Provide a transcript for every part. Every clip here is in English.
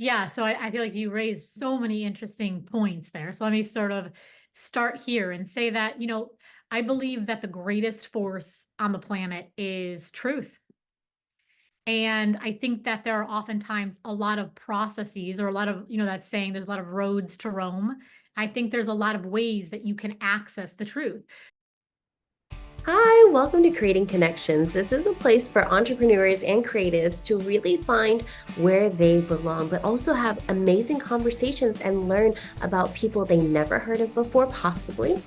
Yeah, so I feel like you raised so many interesting points there. So let me sort of start here and say that, I believe that the greatest force on the planet is truth. And I think that there are oftentimes a lot of processes or a lot of, that saying there's a lot of roads to Rome. I think there's a lot of ways that you can access the truth. Hi, welcome to Creating Connections. This is a place for entrepreneurs and creatives to really find where they belong, but also have amazing conversations and learn about people they never heard of before, possibly.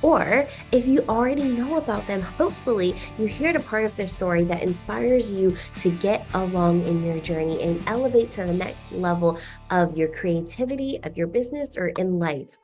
Or if you already know about them, hopefully you hear a part of their story that inspires you to get along in your journey and elevate to the next level of your creativity, of your business, or in life.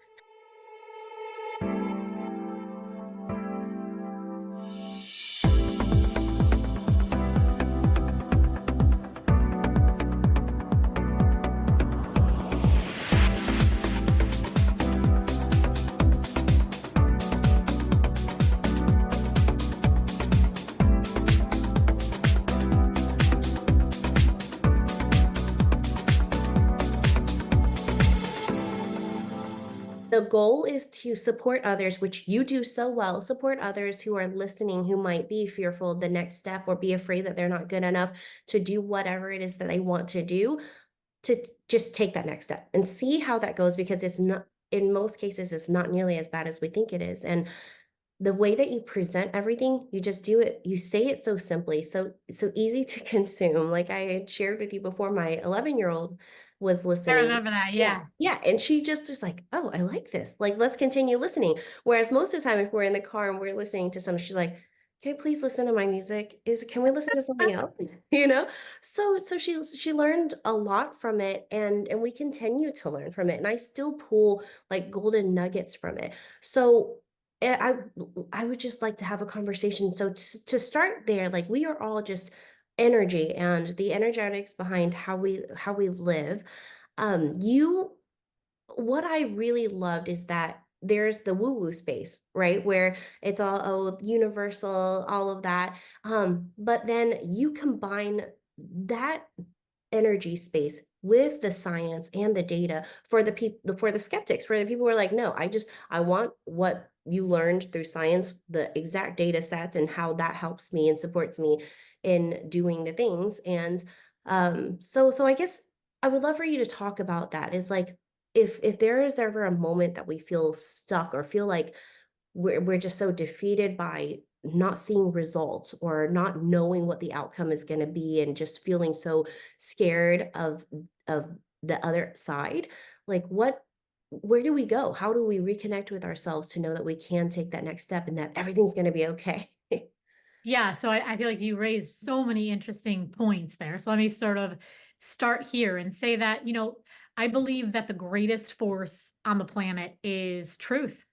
The goal is to support others, which you do so well, support others who are listening, who might be fearful the next step or be afraid that they're not good enough to do whatever it is that they want to do, to just take that next step and see how that goes because it's not, in most cases, it's not nearly as bad as we think it is. And the way that you present everything, you just do it, you say it so simply, so easy to consume. Like I had shared with you before, my 11-year-old was I listening. remember that. Yeah, Yeah. yeah, and she just was like, "Oh, I like this. Like, let's continue listening." Whereas most of the time, if we're in the car and we're listening to something, she's like, "Can you please listen to my music? Can we listen to something else?" You know? So she learned a lot from it, and we continue to learn from it, and I still pull, like, golden nuggets from it. So, I would just like to have a conversation. So to start there, like we are all just energy and the energetics behind how we live. You What I really loved is that there's the woo-woo space, right? Where it's all universal, all of that. But then you combine that energy space with the science and the data for the people, for the skeptics, for the people who are like, no, I want what you learned through science, the exact data sets and how that helps me and supports me in doing the things. And so I guess I would love for you to talk about that. Is like, if there is ever a moment that we feel stuck or feel like we're just so defeated by not seeing results or not knowing what the outcome is going to be and just feeling so scared of the other side, like where do we go? How do we reconnect with ourselves to know that we can take that next step and that everything's going to be okay? Yeah, so I feel like you raised so many interesting points there. So let me sort of start here and say that, I believe that the greatest force on the planet is truth.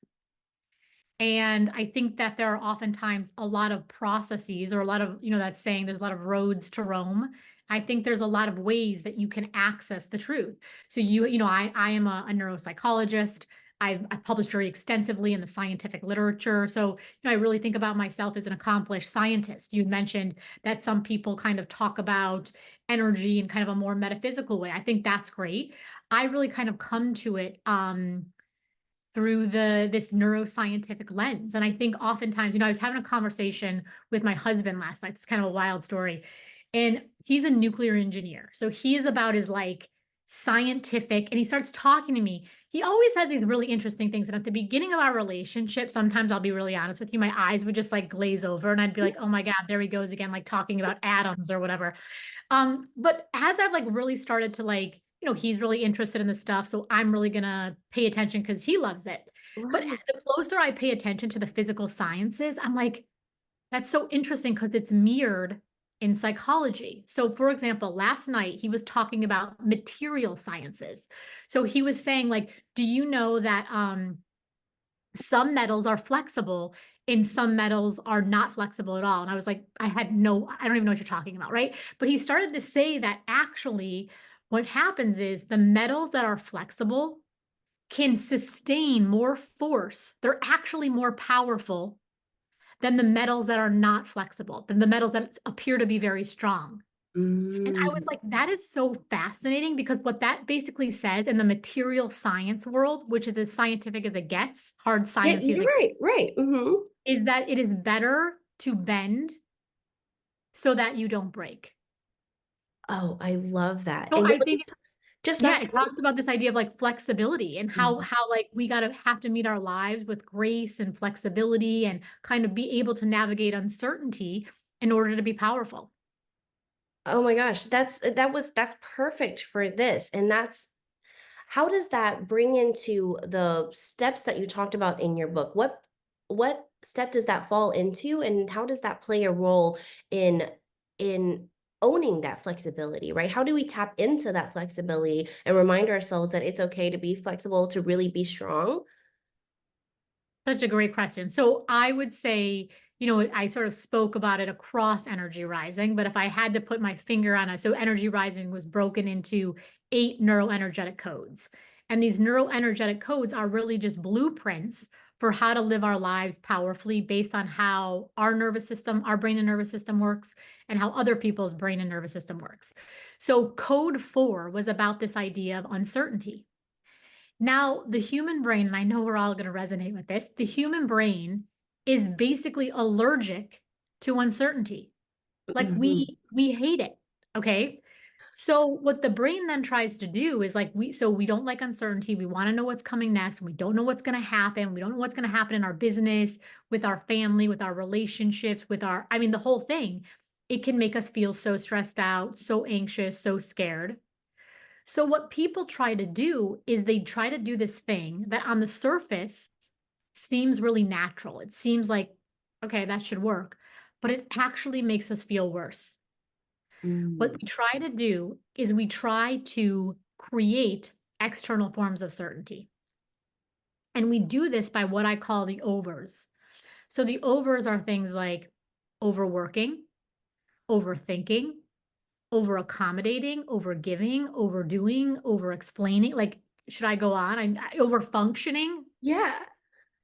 And I think that there are oftentimes a lot of processes or a lot of, that saying there's a lot of roads to Rome. I think there's a lot of ways that you can access the truth. So I am a neuropsychologist. I've published very extensively in the scientific literature. So, I really think about myself as an accomplished scientist. You mentioned that some people kind of talk about energy in kind of a more metaphysical way. I think that's great. I really kind of come to it through this neuroscientific lens. And I think oftentimes, I was having a conversation with my husband last night. It's kind of a wild story. And he's a nuclear engineer. So he is about as like scientific and he starts talking to me. He always has these really interesting things. And at the beginning of our relationship, sometimes I'll be really honest with you, my eyes would just like glaze over and I'd be like, oh my God, there he goes again, like talking about atoms or whatever. But as I've like really started to like, he's really interested in this stuff, so I'm really gonna pay attention because he loves it. But Right. the closer I pay attention to the physical sciences, I'm like, that's so interesting because it's mirrored in psychology. So, for example, last night he was talking about material sciences. So he was saying, like, do you know that some metals are flexible and some metals are not flexible at all? And I was like, I don't even know what you're talking about, right? But he started to say that actually what happens is the metals that are flexible can sustain more force. They're actually more powerful than the metals that are not flexible, than the metals that appear to be very strong. And I was Mm. like, that is so fascinating because what that basically says in the material science world, which is as scientific as it gets, hard Yeah, science as you're it right, right, mhm. is that it is better to bend so that you don't break. Oh, I love that, So and you I know, think just yeah, last it talks about this idea of like flexibility and Mhm. how like we gotta have to meet our lives with grace and flexibility and kind of be able to navigate uncertainty in order to be powerful. Oh my gosh, that's perfect for this, and that's how does that bring into the steps that you talked about in your book? What step does that fall into, and how does that play a role in in owning that flexibility, right? How do we tap into that flexibility and remind ourselves that it's okay to be flexible, to really be strong? Such a great question. So I would say, I sort of spoke about it across energy rising, but if I had to put my finger on it, so energy rising was broken into 8 neuroenergetic codes. And these neuroenergetic codes are really just blueprints for how to live our lives powerfully based on how our nervous system, our brain and nervous system works, and how other people's brain and nervous system works. So code 4 was about this idea of uncertainty. Now, the human brain, and I know we're all going to resonate with this, the human brain is basically allergic to uncertainty. Like Mhm. we hate it. Okay. So what the brain then tries to do is like we don't like uncertainty. We want to know what's coming next. We don't know what's going to happen. We don't know what's going to happen in our business, with our family, with our relationships, with our I mean the whole thing. It can make us feel so stressed out, so anxious, so scared. So what people try to do is they try to do this thing that on the surface seems really natural. It seems like, okay, that should work, but it actually makes us feel worse. What Mm. we try to do is we try to create external forms of certainty. And we do this by what I call the overs. So the overs are things like overworking, overthinking, over accommodating, over giving, overdoing, over explaining. Like, should I go on? Over functioning. Yeah.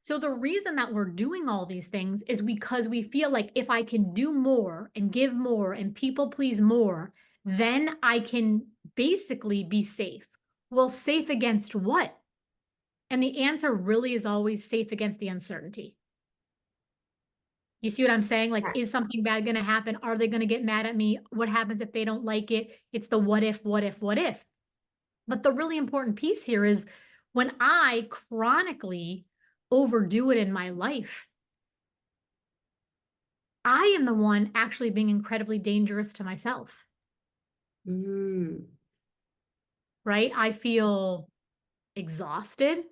So the reason that we're doing all these things is because we feel like if I can do more and give more and people please more, then I can basically be safe. Well, safe against what? And the answer really is always safe against the uncertainty. You see what I'm saying? Like, is something bad going to happen? Are they going to get mad at me? What happens if they don't like it? It's the what if, what if, what if. But the really important piece here is when I chronically overdo it in my life, I am the one actually being incredibly dangerous to myself, Mm. right? I feel exhausted.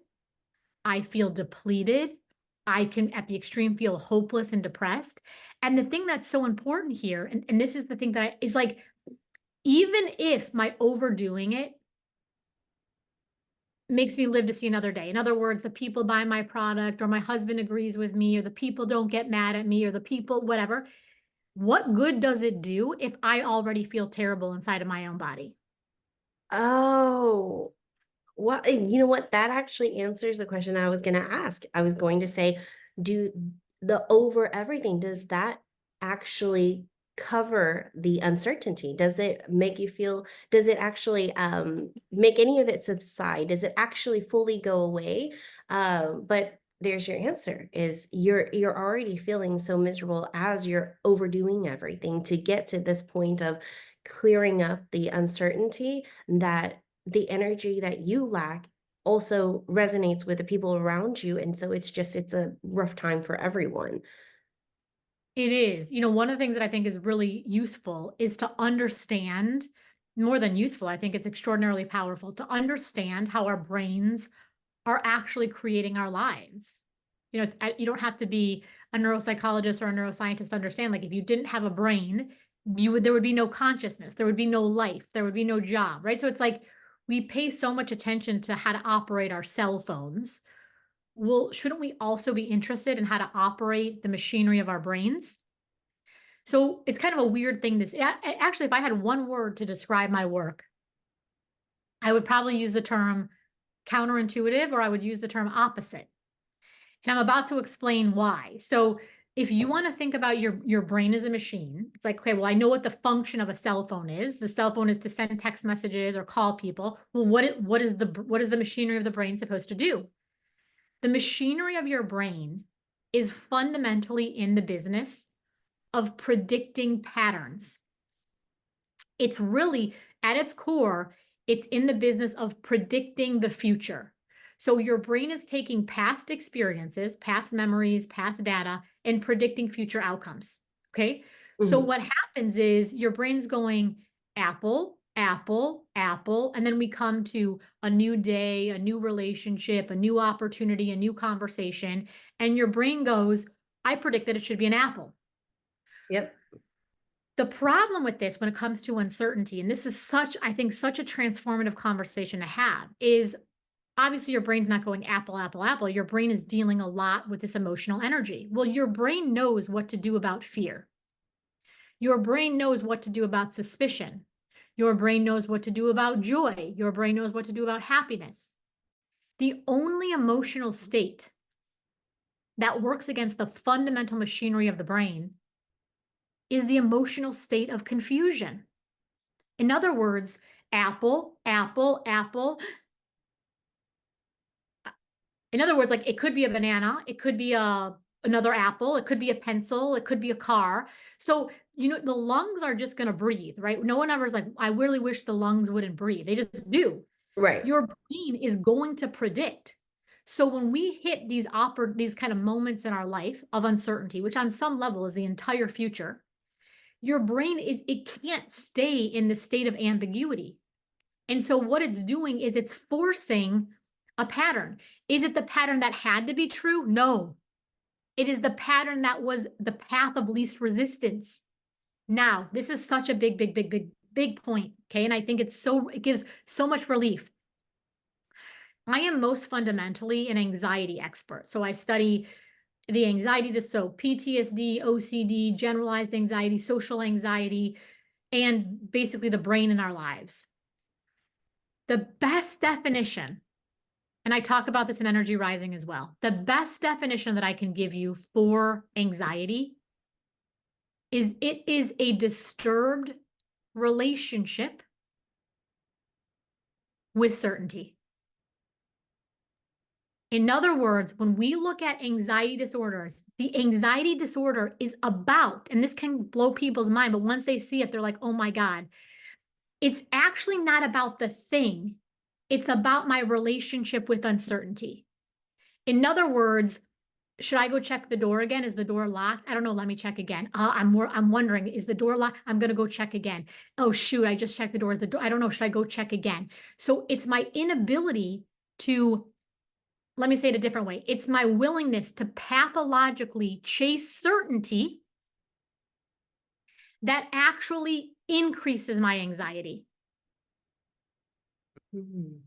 I feel depleted. I can, at the extreme, feel hopeless and depressed. And the thing that's so important here, and this is the thing is like, even if my overdoing it makes me live to see another day. In other words, the people buy my product or my husband agrees with me or the people don't get mad at me or the people whatever. What good does it do if I already feel terrible inside of my own body? Oh. What you know what? That actually answers the question I was gonna ask. I was going to say, do the over everything, does that actually cover the uncertainty? Does it make you feel does it actually, make any of it subside? Does it actually fully go away? But there's your answer, is you're already feeling so miserable as you're overdoing everything to get to this point of clearing up the uncertainty that the energy that you lack also resonates with the people around you, and so it's a rough time for everyone. It is. One of the things that I think is really useful is to understand more than useful. I think it's extraordinarily powerful to understand how our brains are actually creating our lives. You don't have to be a neuropsychologist or a neuroscientist to understand. Like, if you didn't have a brain, there would be no consciousness, there would be no life, there would be no job, right? So it's like we pay so much attention to how to operate our cell phones. Well, shouldn't we also be interested in how to operate the machinery of our brains? So it's kind of a weird thing to say. Actually, if I had one word to describe my work, I would probably use the term counterintuitive or I would use the term opposite. And I'm about to explain why. So if you want to think about your brain as a machine, it's like, okay, well, I know what the function of a cell phone is. The cell phone is to send text messages or call people. Well, what is the machinery of the brain supposed to do? The machinery of your brain is fundamentally in the business of predicting patterns. It's really, at its core, it's in the business of predicting the future. So your brain is taking past experiences, past memories, past data, and predicting future outcomes. Okay. So Mhm. what happens is your brain's going apple, apple, apple, and then we come to a new day, a new relationship, a new opportunity, a new conversation, and your brain goes, I predict that it should be an apple. Yep. The problem with this when it comes to uncertainty, and this is such, I think, such a transformative conversation to have, is obviously your brain's not going apple, apple, apple. Your brain is dealing a lot with this emotional energy. Well, your brain knows what to do about fear. Your brain knows what to do about suspicion. Your brain knows what to do about joy. Your brain knows what to do about happiness. The only emotional state that works against the fundamental machinery of the brain is the emotional state of confusion. In other words, apple, apple, apple. In other words, like it could be a banana, it could be another apple, it could be a pencil, it could be a car. So, the lungs are just going to breathe, right? No one ever is like, I really wish the lungs wouldn't breathe. They just do. Right. Your brain is going to predict. So when we hit these kind of moments in our life of uncertainty, which on some level is the entire future, your brain it can't stay in the state of ambiguity. And so what it's doing is it's forcing a pattern. Is it the pattern that had to be true? No. It is the pattern that was the path of least resistance. Now, this is such a big, big, big, big, big point. Okay. And I think it gives so much relief. I am most fundamentally an anxiety expert. So I study the so PTSD, OCD, generalized anxiety, social anxiety, and basically the brain in our lives. The best definition, and I talk about this in Energy Rising as well, the best definition that I can give you for anxiety is it is a disturbed relationship with certainty. In other words, when we look at anxiety disorders, the anxiety disorder is about, and this can blow people's mind, but once they see it, they're like, oh my God, it's actually not about the thing. It's about my relationship with uncertainty. In other words, should I go check the door again? Is the door locked? I don't know. Let me check again. I'm wondering, is the door locked? I'm going to go check again. Oh, shoot. I just checked the door. The door. I don't know. Should I go check again? So it's my inability to, let me say it a different way. It's my willingness to pathologically chase certainty that actually increases my anxiety. Mhm.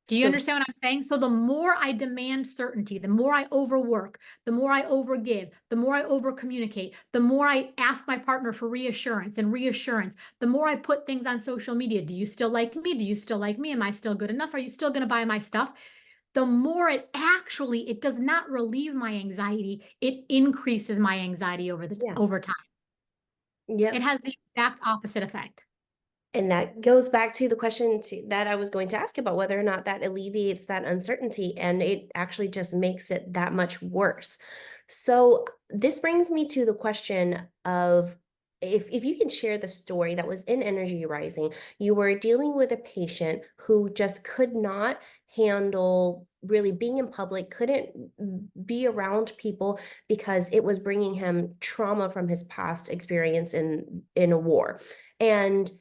Do you So understand what I'm saying? So the more I demand certainty, the more I overwork, the more I overgive, the more I overcommunicate, the more I ask my partner for reassurance and reassurance, the more I put things on social media. Do you still like me? Do you still like me? Am I still good enough? Are you still going to buy my stuff? The more it does not relieve my anxiety, it increases my anxiety yeah. over time. It Yep. has the exact opposite effect. And that goes back to the question that I was going to ask about whether or not that alleviates that uncertainty, and it actually just makes it that much worse. So this brings me to the question of if you can share the story that was in Energy Rising. You were dealing with a patient who just could not handle really being in public, couldn't be around people because it was bringing him trauma from his past experience in a war. And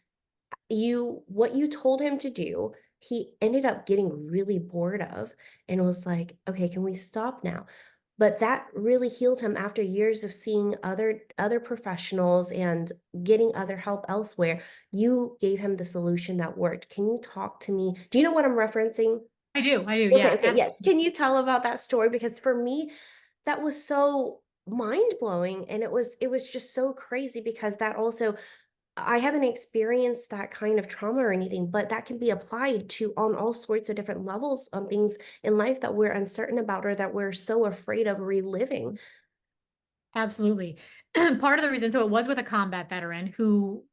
what you told him to do, he ended up getting really bored of and was like, "Okay, can we stop now?" But that really healed him after years of seeing other professionals and getting other help elsewhere. You gave him the solution that worked. Can you talk to me? Do you know what I'm referencing? I do. Okay, Yeah, okay, yes. absolutely. Can you tell about that story? Because for me, that was so mind-blowing, and it was just so crazy because that also I haven't experienced that kind of trauma or anything, but that can be applied to on all sorts of different levels on things in life that we're uncertain about or that we're so afraid of reliving. Absolutely. Part of the reason, so it was with a combat veteran who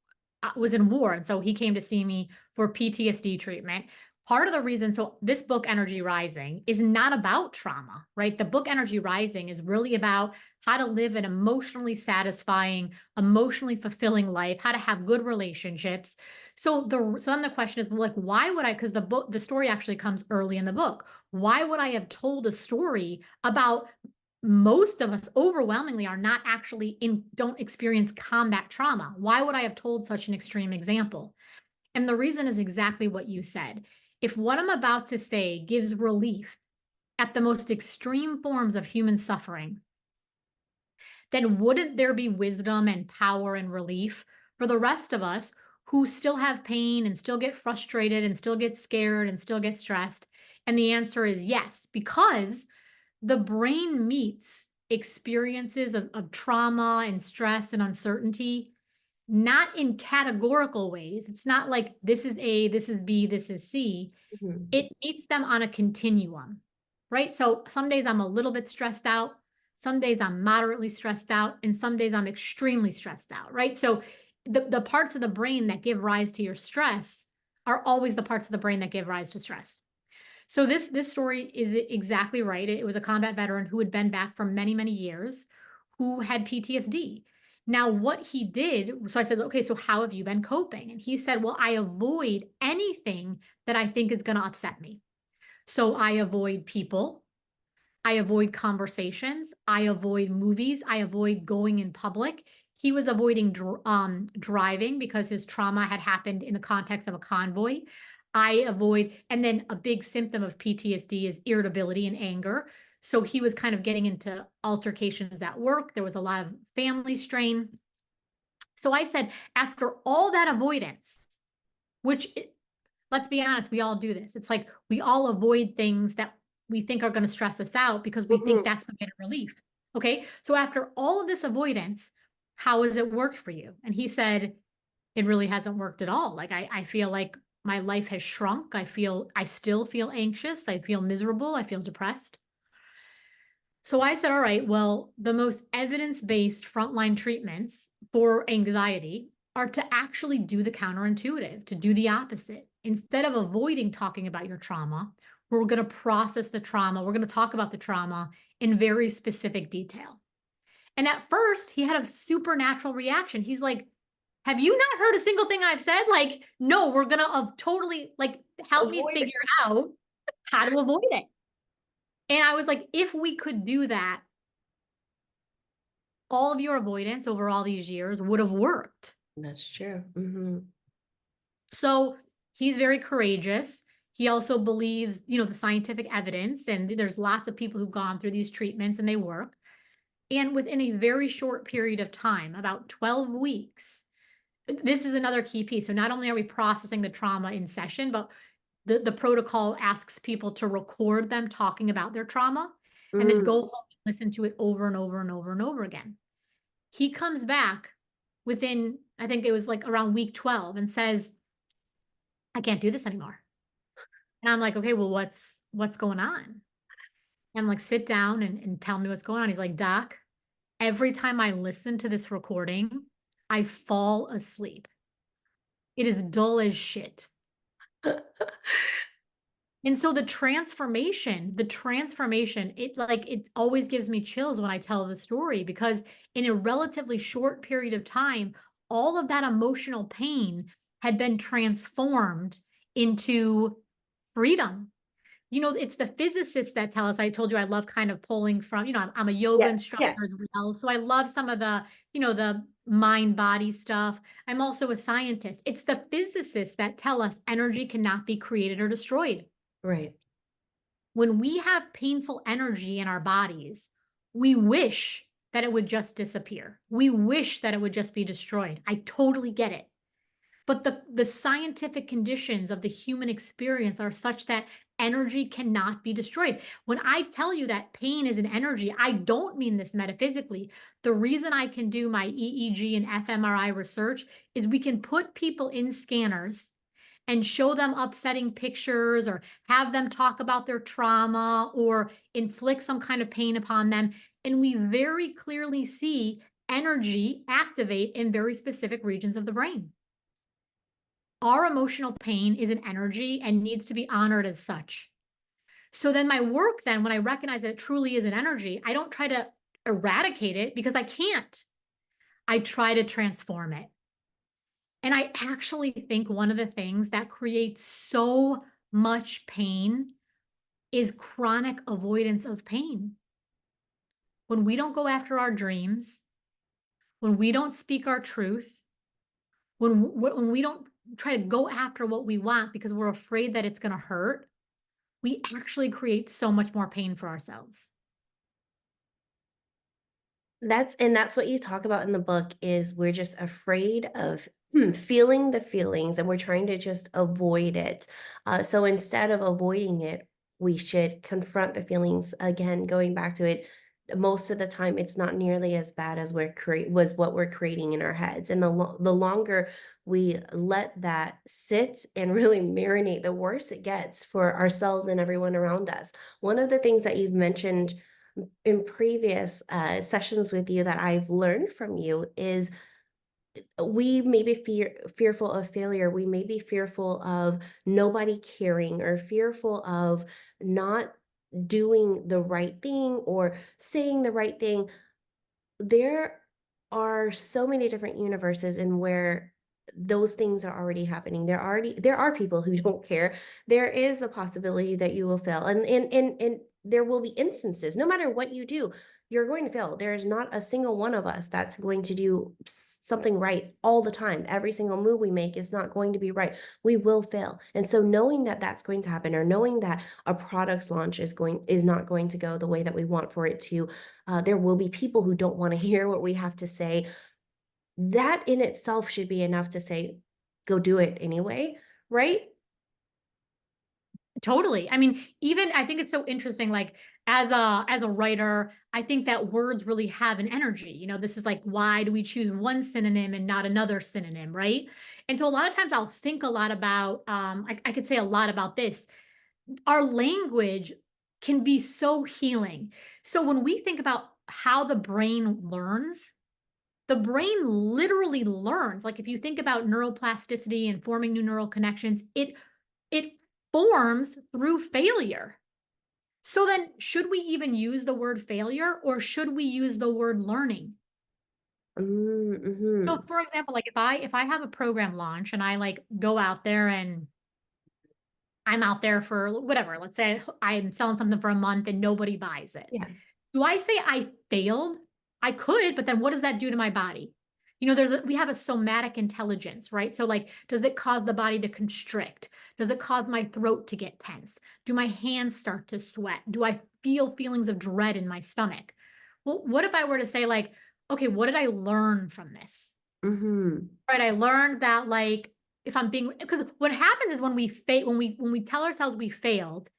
was in war. And so he came to see me for PTSD treatment. Part of the reason, so this book, Energy Rising, is not about trauma, right? The book, Energy Rising, is really about how to live an emotionally satisfying, emotionally fulfilling life, how to have good relationships. So then the question is, well, like, why would I? Because the story actually comes early in the book. Why would I have told a story about most of us overwhelmingly are not actually in don't experience combat trauma. Why would I have told such an extreme example? And the reason is exactly what you said. If what I'm about to say gives relief at the most extreme forms of human suffering, then wouldn't there be wisdom and power and relief for the rest of us who still have pain and still get frustrated and still get scared and still get stressed? And the answer is yes, because the brain meets experiences of trauma and stress and uncertainty, not in categorical ways. It's not like this is A, this is B, this is C. Mhm. It meets them on a continuum, right? So some days I'm a little bit stressed out, some days I'm moderately stressed out, and some days I'm extremely stressed out, right? So the parts of the brain that give rise to your stress are always the parts of the brain that give rise to stress. So this story is exactly right. It was a combat veteran who had been back for many, many years, who had PTSD. Now, what he did, so I said, okay, so how have you been coping? And he said, well, I avoid anything that I think is going to upset me. So I avoid people, I avoid conversations, I avoid movies, I avoid going in public. He was avoiding driving because his trauma had happened in the context of a convoy. I avoid, and then a big symptom of PTSD is irritability and anger. So he was kind of getting into altercations at work. There was a lot of family strain. So I said, after all that avoidance, which let's be honest, we all do this. It's like we all avoid things that we think are going to stress us out because we think Mhm. that's the way to relief. Okay. So after all of this avoidance, how has it worked for you? And he said, it really hasn't worked at all. Like I feel like my life has shrunk. I still feel anxious. I feel miserable. I feel depressed. So I said, all right, well, the most evidence based frontline treatments for anxiety are to actually do the counterintuitive, to do the opposite. Instead of avoiding talking about your trauma, we're going to process the trauma. We're going to talk about the trauma in very specific detail. And at first, he had a supernatural reaction. He's like, have you not heard a single thing I've said? Like, no, we're going to totally like help me Avoid it. figure out how to avoid it. And I was like, if we could do that, all of your avoidance over all these years would have worked. That's true. Mhm. So he's very courageous. He also believes, the scientific evidence, and there's lots of people who've gone through these treatments and they work. And within a very short period of time, about 12 weeks, this is another key piece. So not only are we processing the trauma in session, but the protocol asks people to record them talking about their trauma and then Mm. go home and listen to it over and over and over and over again. He comes back within, I think it was like around week 12 and says, I can't do this anymore. And I'm like, okay, well, what's going on? And I'm like, sit down and tell me what's going on. He's like, Doc, every time I listen to this recording, I fall asleep. It is dull as shit. And so the transformation, it always gives me chills when I tell the story because in a relatively short period of time, all of that emotional pain had been transformed into freedom. It's the physicists that tell us. I told you I love kind of pulling from, I'm a yoga Yes, yeah, instructor as well. So I love some of the mind body stuff. I'm also a scientist. It's the physicists that tell us energy cannot be created or destroyed. right. When we have painful energy in our bodies, we wish that it would just disappear. We wish that it would just be destroyed. I totally get it. But the scientific conditions of the human experience are such that energy cannot be destroyed. When I tell you that pain is an energy, I don't mean this metaphysically. The reason I can do my EEG and fMRI research is we can put people in scanners and show them upsetting pictures or have them talk about their trauma or inflict some kind of pain upon them. And we very clearly see energy activate in very specific regions of the brain. Our emotional pain is an energy and needs to be honored as such. So then my work then, when I recognize that it truly is an energy, I don't try to eradicate it because I can't. I try to transform it. And I actually think one of the things that creates so much pain is chronic avoidance of pain. When we don't go after our dreams, when we don't speak our truth, when we don't try to go after what we want because we're afraid that it's going to hurt, we actually create so much more pain for ourselves. That's what you talk about in the book is we're just afraid of feeling the feelings and we're trying to just avoid it. So instead of avoiding it, we should confront the feelings. Again, going back to it, most of the time it's not nearly as bad as was what we're creating in our heads. And the longer we let that sit and really marinate, the worse it gets for ourselves and everyone around us. One of the things that you've mentioned in previous sessions with you that I've learned from you is we may be fearful of failure. We may be fearful of nobody caring or fearful of not doing the right thing or saying the right thing. There are so many different universes in where those things are already happening. There are people who don't care. There is the possibility that you will fail. And there will be instances, no matter what you do, you're going to fail. There is not a single one of us that's going to do something right all the time. Every single move we make is not going to be right. We will fail. And so knowing that that's going to happen or knowing that a product launch is not going to go the way that we want for it to, there will be people who don't want to hear what we have to say. That in itself should be enough to say, go do it anyway, right? Totally. I mean, even I think it's so interesting, like as a writer, I think that words really have an energy. This is like, why do we choose one synonym and not another synonym, right? And so a lot of times I'll think a lot about, I could say a lot about this. Our language can be so healing. So when we think about how the brain learns, the brain literally learns. Like if you think about neuroplasticity and forming new neural connections, it forms through failure. So then, should we even use the word failure or should we use the word learning? So, Mhm. for example, like if I have a program launch and I like go out there and I'm out there for whatever, let's say I'm selling something for a month and nobody buys it. Yeah. Do I say I failed? I could, but then what does that do to my body? We have a somatic intelligence, right? So like, does it cause the body to constrict? Does it cause my throat to get tense? Do my hands start to sweat? Do I feel feelings of dread in my stomach? Well, what if I were to say like, okay, what did I learn from this? Mhm. Right? I learned that like if I'm being because what happens is when we fail, when we tell ourselves we failed,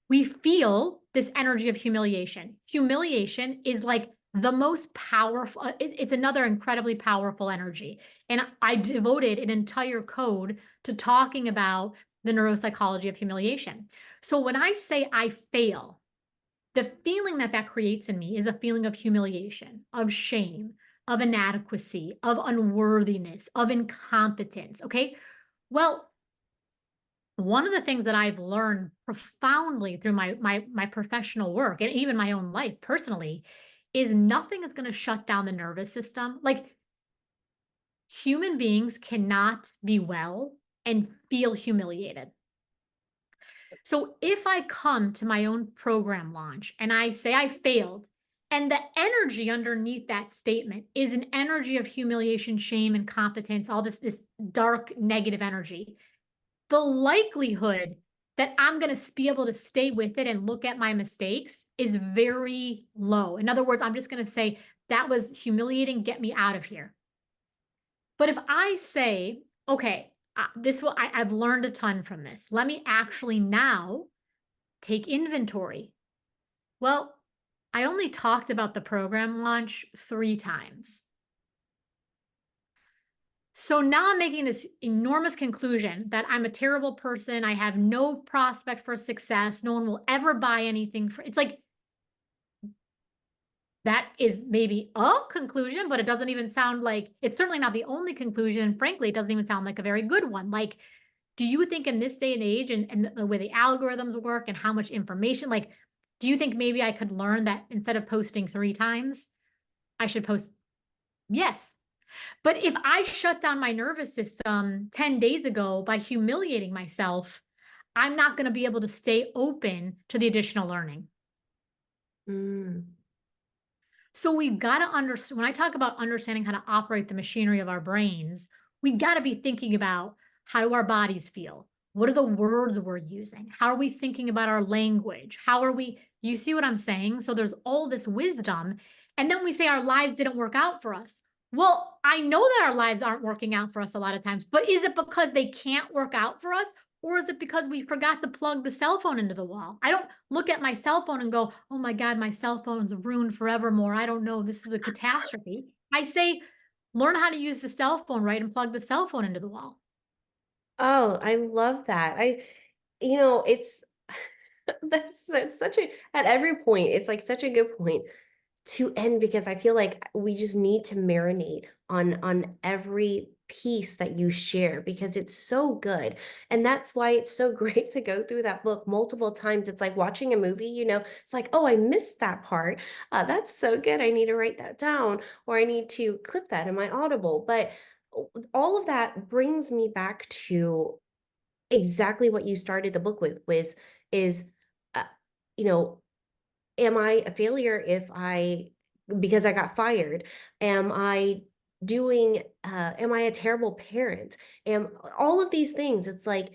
we feel this energy of humiliation. Humiliation is like the most powerful, it's another incredibly powerful energy. And I devoted an entire code to talking about the neuropsychology of humiliation. So when I say I fail, the feeling that that creates in me is a feeling of humiliation, of shame, of inadequacy, of unworthiness, of incompetence. Okay. Well, one of the things that I've learned profoundly through my professional work and even my own life personally is nothing is going to shut down the nervous system. Like human beings cannot be well and feel humiliated. So if I come to my own program launch and I say I failed, and the energy underneath that statement is an energy of humiliation, shame, incompetence, all this dark negative energy, the likelihood that I'm going to be able to stay with it and look at my mistakes is very low. In other words, I'm just going to say, that was humiliating, get me out of here. But if I say, okay, I've learned a ton from this. Let me actually now take inventory. Well, I only talked about the program launch 3 times. So now I'm making this enormous conclusion that I'm a terrible person. I have no prospect for success. No one will ever buy anything for it's like that is maybe a conclusion, but it doesn't even sound like it's certainly not the only conclusion. Frankly, it doesn't even sound like a very good one. Like, do you think in this day and age and the way the algorithms work and how much information, like, do you think maybe I could learn that instead of posting 3 times, I should post? Yes. But if I shut down my nervous system 10 days ago by humiliating myself, I'm not going to be able to stay open to the additional learning. Mm. So we've got to understand when I talk about understanding how to operate the machinery of our brains, we got to be thinking about how do our bodies feel? What are the words we're using? How are we thinking about our language? How are we, you see what I'm saying? So there's all this wisdom. And then we say our lives didn't work out for us. Well, I know that our lives aren't working out for us a lot of times, but is it because they can't work out for us? Or is it because we forgot to plug the cell phone into the wall? I don't look at my cell phone and go, oh my God, my cell phone's ruined forevermore. I don't know. This is a catastrophe. I say, learn how to use the cell phone right and plug the cell phone into the wall. Oh, I love that. It's that's such a at every point, it's like such a good point to end because I feel like we just need to marinate on every piece that you share because it's so good. And that's why it's so great to go through that book multiple times. It's like watching a movie, it's like, oh, I missed that part. That's so good. I need to write that down or I need to clip that in my Audible. But all of that brings me back to exactly what you started the book with was is uh, you know am I a failure if I because I got fired? Am I a terrible parent? Am All of these things, it's like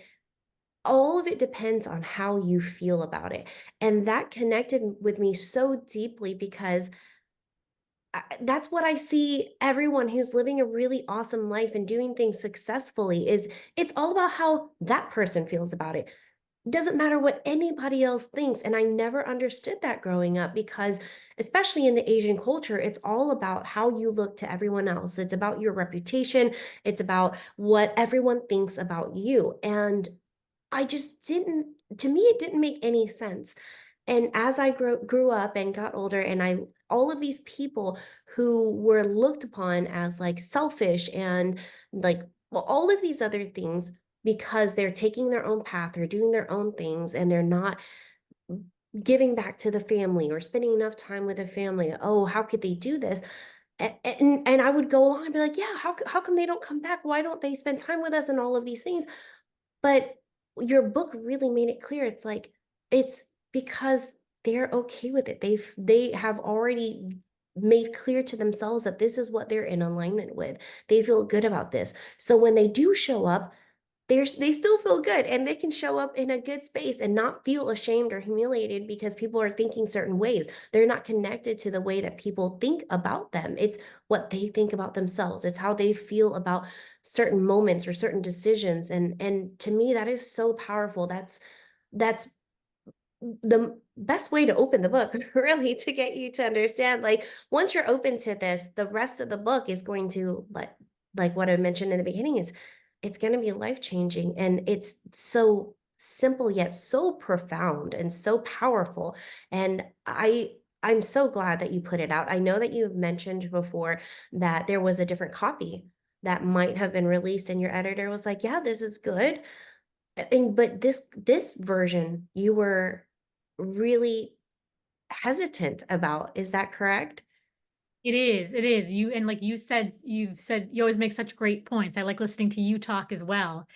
all of it depends on how you feel about it. And that connected with me so deeply because that's what I see everyone who's living a really awesome life and doing things successfully is it's all about how that person feels about it. Doesn't matter what anybody else thinks. And I never understood that growing up because, especially in the Asian culture, it's all about how you look to everyone else. It's about your reputation, it's about what everyone thinks about you. And I just didn't, to me, it didn't make any sense. And as I grew up and got older, and all of these people who were looked upon as like selfish and like, well, all of these other things because they're taking their own path or doing their own things and they're not giving back to the family or spending enough time with the family. Oh, how could they do this? And I would go along and be like, yeah, how come they don't come back? Why don't they spend time with us and all of these things? But your book really made it clear. It's like, it's because they're okay with it. They have already made clear to themselves that this is what they're in alignment with. They feel good about this. So when they do show up, they still feel good and they can show up in a good space and not feel ashamed or humiliated because people are thinking certain ways. They're not connected to the way that people think about them. It's what they think about themselves. It's how they feel about certain moments or certain decisions. And to me, that is so powerful. That's the best way to open the book, really, to get you to understand. Like, once you're open to this, the rest of the book is going to like what I mentioned in the beginning is it's going to be life changing. And it's so simple, yet so profound and so powerful. And I'm so glad that you put it out. I know that you've mentioned before that there was a different copy that might have been released and your editor was like, yeah, this is good. And but this version you were really hesitant about. Is that correct? It is. It is. You and like you've said you always make such great points. I like listening to you talk as well.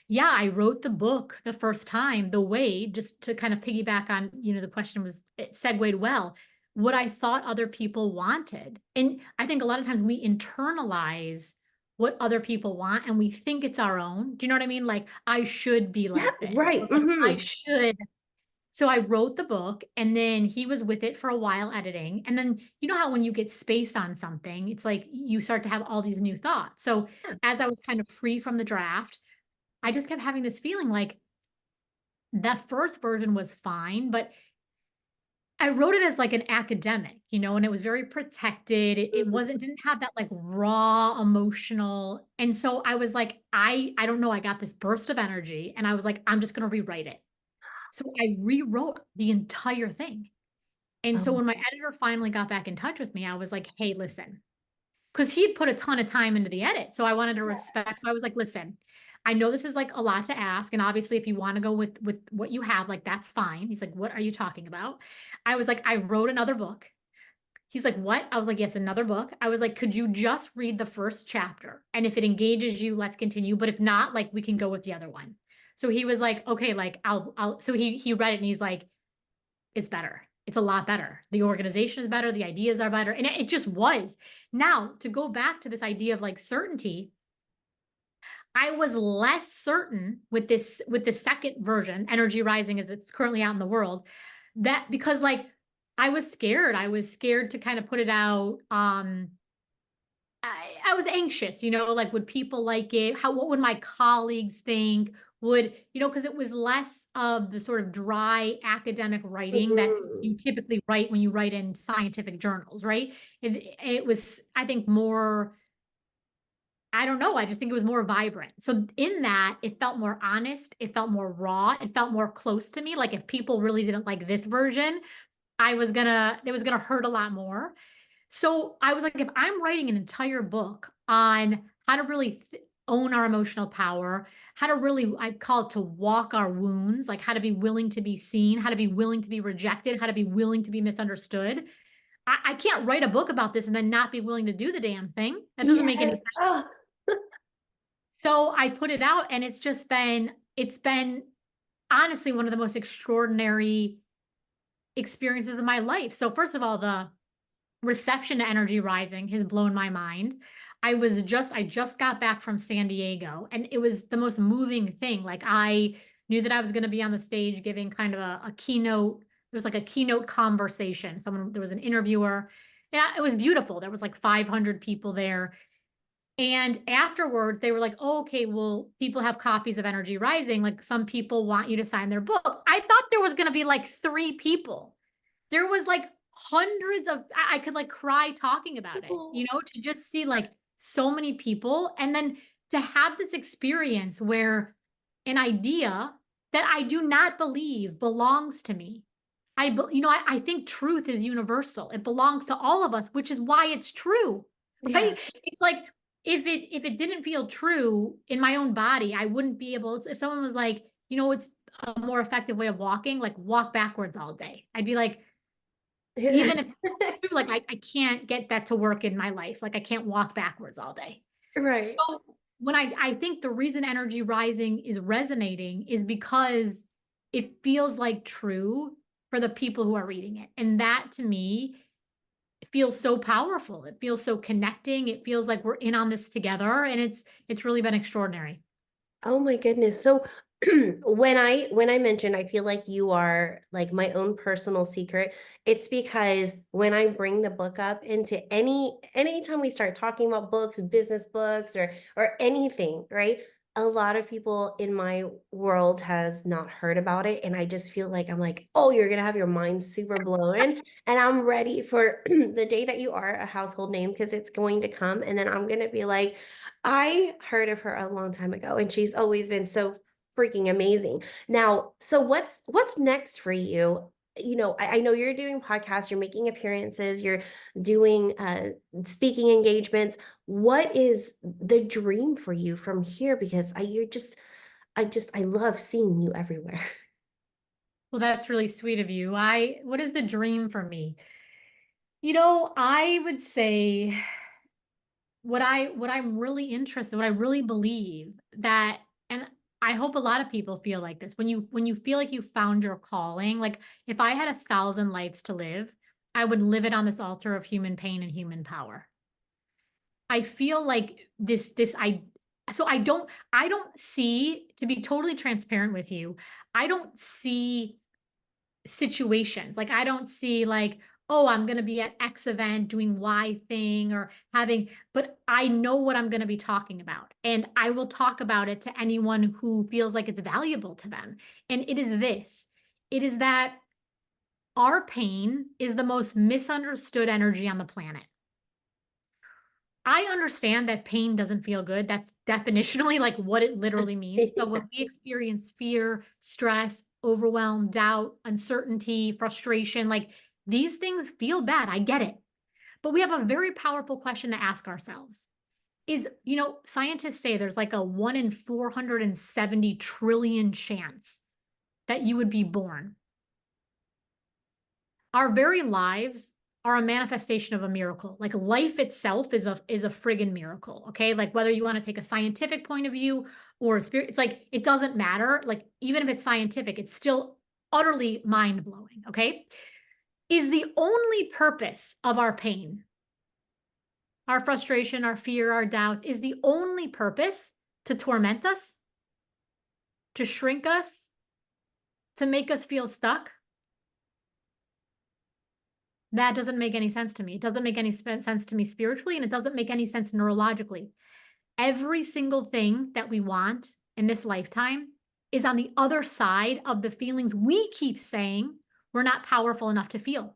Yeah, I wrote the book the first time the way just to kind of piggyback on, the question was it segued well, what I thought other people wanted. And I think a lot of times we internalize what other people want and we think it's our own. Do you know what I mean? Like I should be Yeah, like this, or right. like I Mhm. should. So I wrote the book and then he was with it for a while editing. And then you know how when you get space on something, it's like you start to have all these new thoughts. So Yeah. as I was kind of free from the draft, I just kept having this feeling like that first version was fine, but I wrote it as like an academic, and it was very protected. It Mhm. wasn't didn't have that like raw emotional. And so I was like, I don't know, I got this burst of energy and I was like, I'm just gonna rewrite it. So I rewrote the entire thing. And so Oh, when my editor finally got back in touch with me, I was like, "Hey, listen," because he'd put a ton of time into the edit. So I wanted to respect. So I was like, "Listen, I know this is like a lot to ask. And obviously, if you want to go with what you have, like that's fine." He's like, "What are you talking about?" I was like, "I wrote another book." He's like, "What?" I was like, "Yes, another book." I was like, "Could you just read the first chapter? And if it engages you, let's continue. But if not, like we can go with the other one." So he was like, "Okay, like I'll." So he read it and he's like, "It's better. It's a lot better. The organization is better. The ideas are better." And it just was. Now, to go back to this idea of like certainty, I was less certain with the second version, Energy Rising as it's currently out in the world, that because like I was scared. I was scared to kind of put it out. I was anxious, like would people like it? What would my colleagues think? Because it was less of the sort of dry academic writing that mhm. you typically write when you write in scientific journals, right? It was, I think, more, I don't know, I just think it was more vibrant. So in that, it felt more honest, it felt more raw, it felt more close to me. Like if people really didn't like this version, it was gonna hurt a lot more. So I was like, if I'm writing an entire book on how to really own our emotional power, how to really, I call it to walk our wounds, like how to be willing to be seen, how to be willing to be rejected, how to be willing to be misunderstood. I can't write a book about this and then not be willing to do the damn thing. That doesn't make any Yes. sense. Oh, So I put it out and it's been honestly one of the most extraordinary experiences of my life. So first of all, the reception to Energy Rising has blown my mind. I just got back from San Diego and it was the most moving thing. Like I knew that I was going to be on the stage giving kind of a keynote. It was like a keynote conversation. There was an interviewer. Yeah, it was beautiful. There was like 500 people there. And afterwards, they were like, "Oh, okay, well, people have copies of Energy Rising. Like some people want you to sign their book." I thought there was going to be like 3 people. There was like hundreds of I could like cry talking about it, oh, to just see like so many people and then to have this experience where an idea that I do not believe belongs to me. I think truth is universal. It belongs to all of us, which is why it's true. yeah. Right? It's like if it didn't feel true in my own body, I wouldn't be able to, if someone was like, it's a more effective way of walking, like walk backwards all day. I'd be like, even if it's true, like I can't get that to work in my life. Like I can't walk backwards all day. Right. So when I think the reason Energy Rising is resonating is because it feels like true for the people who are reading it. And that to me feels so powerful. It feels so connecting. It feels like we're in on this together. And it's really been extraordinary. Oh my goodness. So when I mentioned I feel like you are like my own personal secret, it's because when I bring the book up into anytime we start talking about books, business books or anything, right? A lot of people in my world has not heard about it. And I just feel like I'm like, oh, you're gonna have your mind super blown. And I'm ready for the day that you are a household name because it's going to come. And then I'm gonna be like, I heard of her a long time ago, and she's always been so freaking amazing. Now, so what's next for you? I know you're doing podcasts, you're making appearances, you're doing speaking engagements. What is the dream for you from here? Because I love seeing you everywhere. Well, that's really sweet of you. What is the dream for me? I would say what I'm really interested, what I really believe that, and I hope a lot of people feel like this, when you feel like you found your calling, like if I had 1,000 lives to live, I would live it on this altar of human pain and human power. I feel like this I so I don't see, to be totally transparent with you, I don't see situations. Like I don't see like, oh, I'm going to be at X event doing Y thing or having, but I know what I'm going to be talking about. And I will talk about it to anyone who feels like it's valuable to them. And it is this. It is that our pain is the most misunderstood energy on the planet. I understand that pain doesn't feel good. That's definitionally like what it literally means. So when we experience fear, stress, overwhelm, doubt, uncertainty, frustration, like These things feel bad. I get it. But we have a very powerful question to ask ourselves. Scientists say there's like a 1 in 470 trillion chance that you would be born. Our very lives are a manifestation of a miracle. Like life itself is a friggin' miracle. Okay. Like whether you want to take a scientific point of view or a spirit, it's like it doesn't matter. Like even if it's scientific, it's still utterly mind-blowing. Okay. Is the only purpose of our pain, our frustration, our fear, our doubt, is the only purpose to torment us, to shrink us, to make us feel stuck? That doesn't make any sense to me. It doesn't make any sense to me spiritually, and it doesn't make any sense neurologically. Every single thing that we want in this lifetime is on the other side of the feelings we keep saying we're not powerful enough to feel.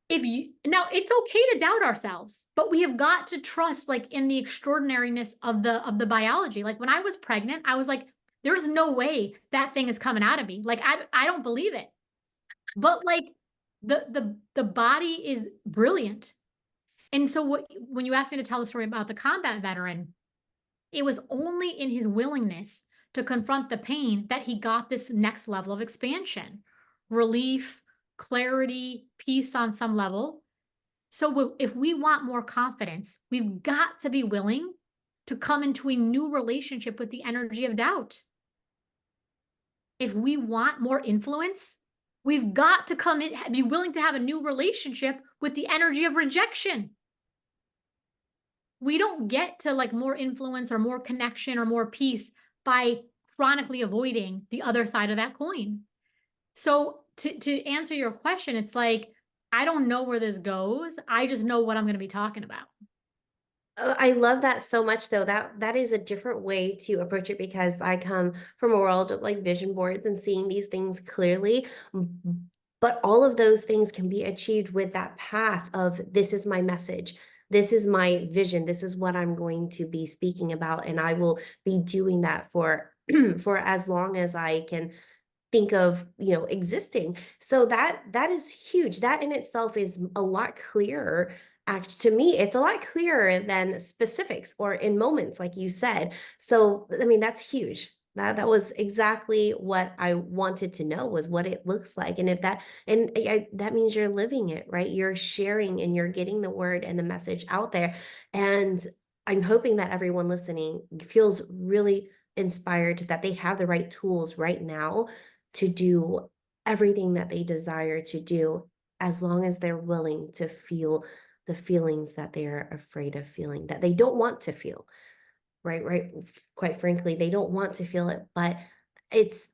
Now it's okay to doubt ourselves, but we have got to trust like in the extraordinariness of the biology. Like when I was pregnant, I was like, there's no way that thing is coming out of me. Like I don't believe it. But like the body is brilliant. And so when you asked me to tell the story about the combat veteran, it was only in his willingness to confront the pain that he got this next level of expansion, relief, clarity, peace on some level. So if we want more confidence, we've got to be willing to come into a new relationship with the energy of doubt. If we want more influence, we've got to come in, be willing to have a new relationship with the energy of rejection. We don't get to like more influence or more connection or more peace by chronically avoiding the other side of that coin. So to answer your question, it's like, I don't know where this goes. I just know what I'm going to be talking about. I love that so much though. That is a different way to approach it because I come from a world of like vision boards and seeing these things clearly. But all of those things can be achieved with that path of this is my message. This is my vision. This is what I'm going to be speaking about. And I will be doing that for for as long as I can think of, existing. So that is huge. That in itself is a lot clearer. To me, it's a lot clearer than specifics or in moments, like you said. So, I mean, that's huge. That was exactly what I wanted to know was what it looks like. And if that, and that means you're living it, right? You're sharing and you're getting the word and the message out there. And I'm hoping that everyone listening feels really inspired that they have the right tools right now to do everything that they desire to do as long as they're willing to feel the feelings that they're afraid of feeling, that they don't want to feel, right? Quite frankly, they don't want to feel it, but it's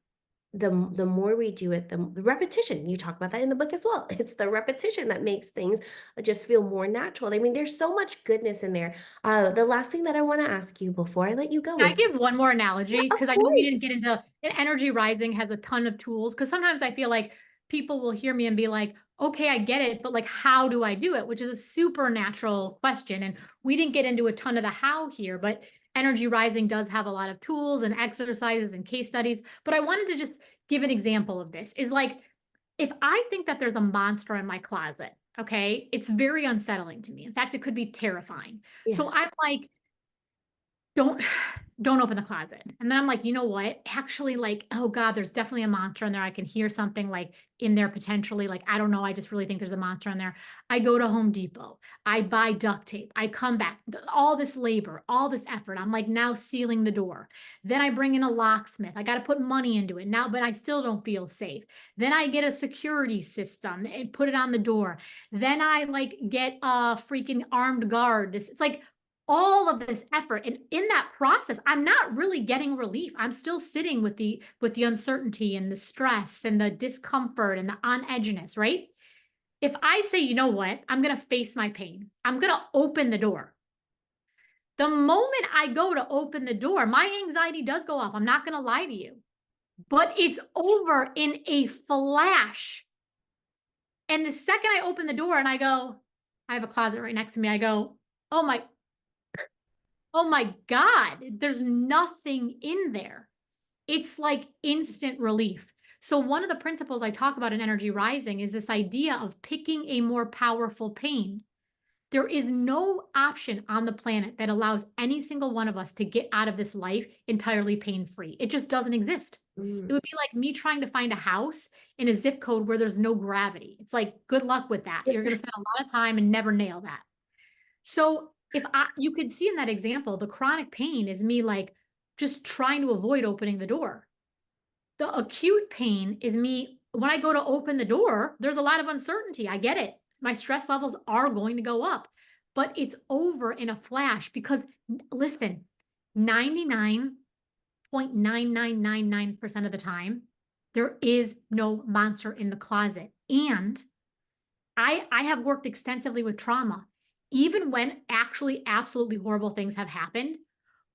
the more we do it, the repetition, you talk about that in the book as well. It's the repetition that makes things just feel more natural. I mean, there's so much goodness in there. The last thing that I want to ask you before I let you go Can I is, give one more yeah, analogy? of Because I know we didn't course. get into and energy rising has a ton of tools. Because sometimes I feel like people will hear me and be like, okay, I get it, but like, how do I do it? Which is a supernatural question. And we didn't get into a ton of the how here, but energy rising does have a lot of tools and exercises and case studies. But I wanted to just give an example of this is like, if I think that there's a monster in my closet, okay, it's very unsettling to me. In fact, it could be terrifying. Yeah. So I'm like, don't don't open the closet. And then I'm like, you know what? Actually, like, oh God, there's definitely a monster in there. I can hear something like in there potentially. Like, I don't know. I just really think there's a monster in there. I go to Home Depot. I buy duct tape. I come back. All this labor, all this effort. I'm like now sealing the door. Then I bring in a locksmith. I got to put money into it now, but I still don't feel safe. Then I get a security system and put it on the door. Then I like get a freaking armed guard. It's like all of this effort, and in that process I'm not really getting relief. I'm still sitting with the uncertainty and the stress and the discomfort and the on edginess, right? If I say, you know what, I'm going to face my pain, I'm going to open the door. The moment I go to open the door, my anxiety does go up. I'm not going to lie to you, but it's over in a flash. And the second I open the door and I go, I have a closet right next to me, I go, oh my oh my God, there's nothing in there. It's like instant relief. So one of the principles I talk about in energy rising is this idea of picking a more powerful pain. There is no option on the planet that allows any single one of us to get out of this life entirely pain free. It just doesn't exist. It Mm. would be like me trying to find a house in a zip code where there's no gravity. It's like, good luck with that. You're going to spend a lot of time and never nail that. So if you could see in that example, the chronic pain is me like just trying to avoid opening the door. The acute pain is me when I go to open the door, there's a lot of uncertainty. I get it. My stress levels are going to go up, but it's over in a flash because listen, 99.9999% of the time, there is no monster in the closet. And I have worked extensively with trauma. Even when actually absolutely horrible things have happened,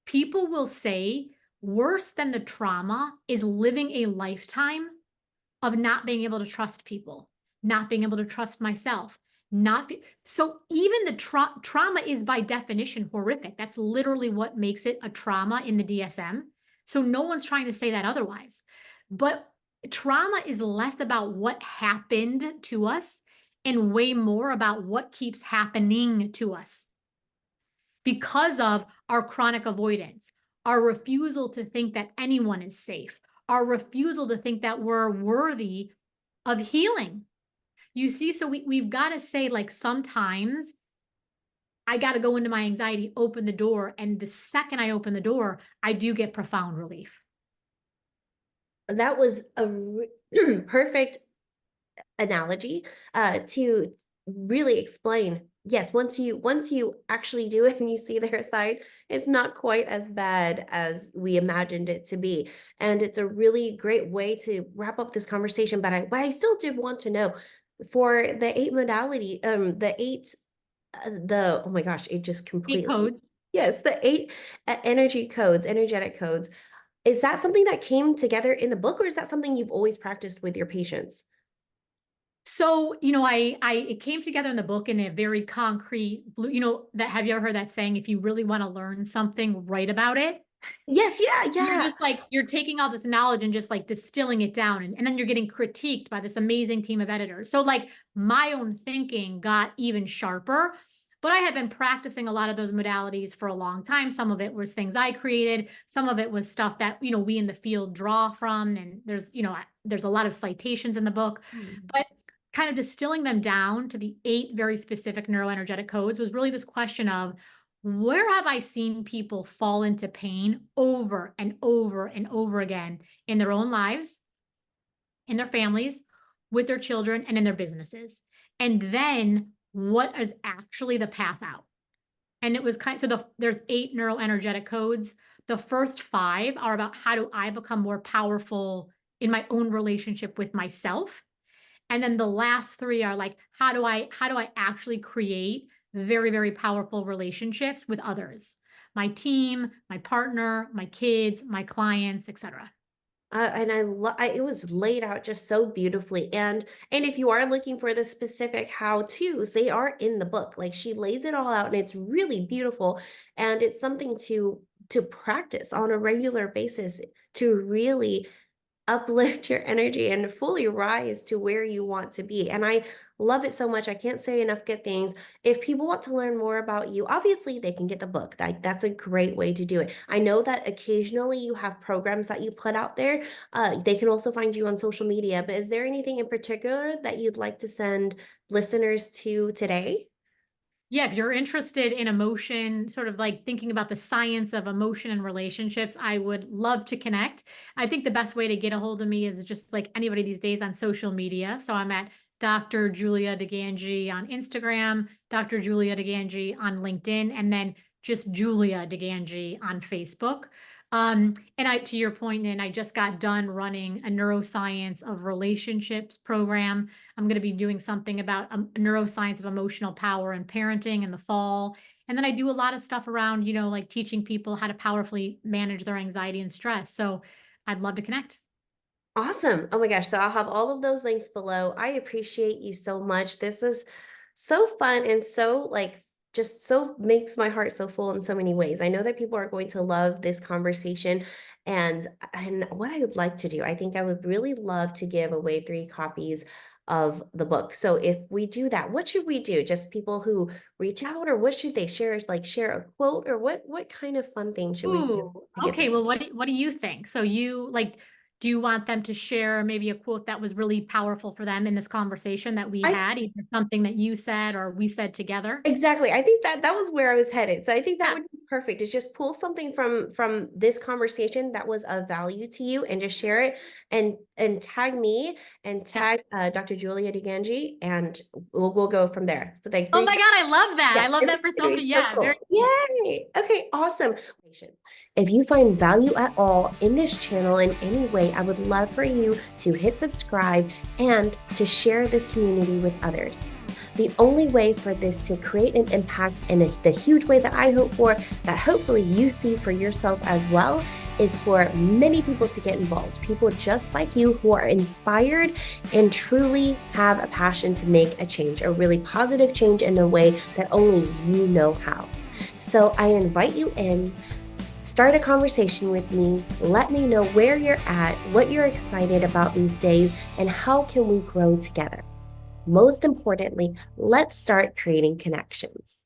people will say worse than the trauma is living a lifetime of not being able to trust people, not being able to trust myself, not fe so even the trauma is by definition horrific. That's literally what makes it a trauma in the DSM. So no one's trying to say that otherwise. But trauma is less about what happened to us and way more about what keeps happening to us because of our chronic avoidance, our refusal to think that anyone is safe, our refusal to think that we're worthy of healing. You see, so we've got to say, like, sometimes I got to go into my anxiety, open the door. And the second I open the door, I do get profound relief. That was a perfect analogy to really explain. Yes, once you actually do it and you see their side, it's not quite as bad as we imagined it to be. And it's a really great way to wrap up this conversation. But I still did want to know for the eight modality, the eight, the oh my gosh, it just Eight completely codes. yes, the eight energy codes, energetic codes. Is that something that came together in the book, or is that something you've always practiced with your patients? So, I it came together in the book in a very concrete, that have you ever heard that saying, if you really want to learn something, write about it? Yes, yeah, You're yeah. just like you're taking all this knowledge and just like distilling it down and then you're getting critiqued by this amazing team of editors. So like my own thinking got even sharper, but I had been practicing a lot of those modalities for a long time. Some of it was things I created, some of it was stuff that, we in the field draw from and there's a lot of citations in the book, Mm. but kind of distilling them down to the 8 very specific neuroenergetic codes was really this question of where have I seen people fall into pain over and over and over again in their own lives, in their families, with their children, and in their businesses? And then what is actually the path out? And it was there's 8 neuroenergetic codes. The first 5 are about how do I become more powerful in my own relationship with myself, and then the last 3 are like, how do I actually create very, very powerful relationships with others? My team, my partner, my kids, my clients, etcetera. And it was laid out just so beautifully. And if you are looking for the specific how-tos, they are in the book. Like she lays it all out, and it's really beautiful. And it's something to practice on a regular basis to really uplift your energy and fully rise to where you want to be. And I love it so much. I can't say enough good things. If people want to learn more about you, obviously they can get the book. That's a great way to do it. I know that occasionally you have programs that you put out there. They can also find you on social media, but is there anything in particular that you'd like to send listeners to today? Yeah, if you're interested in emotion, sort of like thinking about the science of emotion and relationships, I would love to connect. I think the best way to get a hold of me is just like anybody these days on social media. So I'm at Dr. Julia Digangi on Instagram, Dr. Julia Digangi on LinkedIn, and then just Julia Digangi on Facebook. And to your point, and I just got done running a neuroscience of relationships program. I'm going to be doing something about neuroscience of emotional power and parenting in the fall. And then I do a lot of stuff around, like teaching people how to powerfully manage their anxiety and stress. So I'd love to connect. Awesome. Oh my gosh. So I'll have all of those links below. I appreciate you so much. This is so fun and so like just so makes my heart so full in so many ways. I know that people are going to love this conversation. And what I would like to do, I think I would really love to give away 3 copies of the book. So if we do that, what should we do? Just people who reach out, or what should they share? Like share a quote, or what kind of fun thing should we do Ooh, to give okay. them? Well, what do you think? So you like, do you want them to share maybe a quote that was really powerful for them in this conversation that we I had, either something that you said or we said together? Exactly. I think that that was where I was headed. So I think that Yeah, would be perfect. Is just pull something from this conversation that was of value to you, and just share it, and tag me, and yeah. tag Dr. Julia Digangi, and we'll go from there. So like Oh three. my God, I love that. Yeah, I love this that is for gonna be somebody. so Yeah, very cool. cool. Yay! Okay, awesome. If you find value at all in this channel in any way, I would love for you to hit subscribe and to share this community with others. The only way for this to create an impact in the huge way that I hope for, that hopefully you see for yourself as well, is for many people to get involved. People just like you who are inspired and truly have a passion to make a change, a really positive change in a way that only you know how. So I invite you in. Start a conversation with me. Let me know where you're at, what you're excited about these days, and how can we grow together. Most importantly, let's start creating connections.